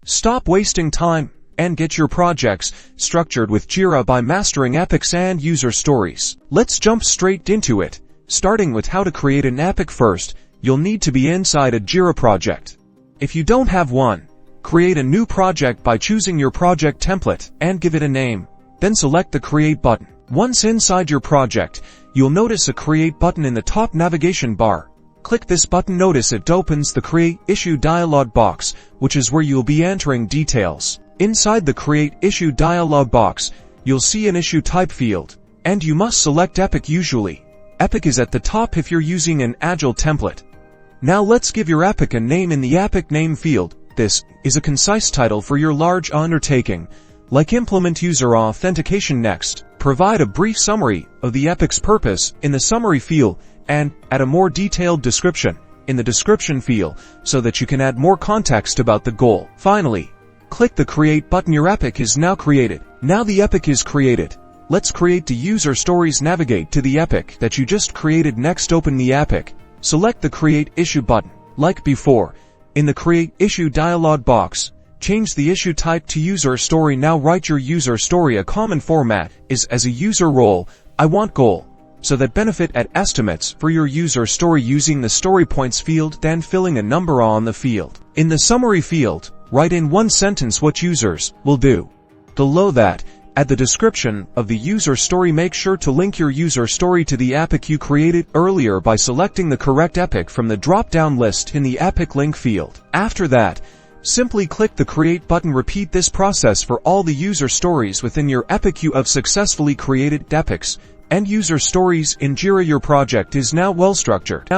Stop wasting time and get your projects structured with Jira by mastering epics and user stories. Let's jump straight into it. Starting with how to create an epic first, you'll need to be inside a Jira project. If you don't have one, create a new project by choosing your project template and give it a name. Then select the Create button. Once inside your project, you'll notice a Create button in the top navigation bar. Click this button. Notice it opens the Create Issue dialog box, which is where you'll be entering details. Inside the Create Issue dialog box, you'll see an issue type field, and you must select Epic usually. Epic is at the top if you're using an agile template. Now let's give your epic a name in the Epic name field. This is a concise title for your large undertaking, like implement user authentication next. Provide a brief summary of the epic's purpose in the summary field and add a more detailed description in the description field so that you can add more context about the goal. Finally, click the Create button. Your epic is now created. Now the epic is created. Let's create the user stories. Navigate to the epic that you just created. Next, open the epic. Select the Create Issue button. Like before, in the Create Issue dialog box, change the issue type to user story. Now write your user story. A common format is as a user role. I want goal, so that benefit at estimates for your user story using the story points field, then filling a number on the field. In the summary field, write in one sentence what users will do. Below that, add the description of the user story. Make sure to link your user story to the epic you created earlier by selecting the correct epic from the drop-down list in the epic link field. After that, simply click the Create button. Repeat this process for all the user stories within your epic. You have successfully created epics and user stories in Jira. Your project is now well structured.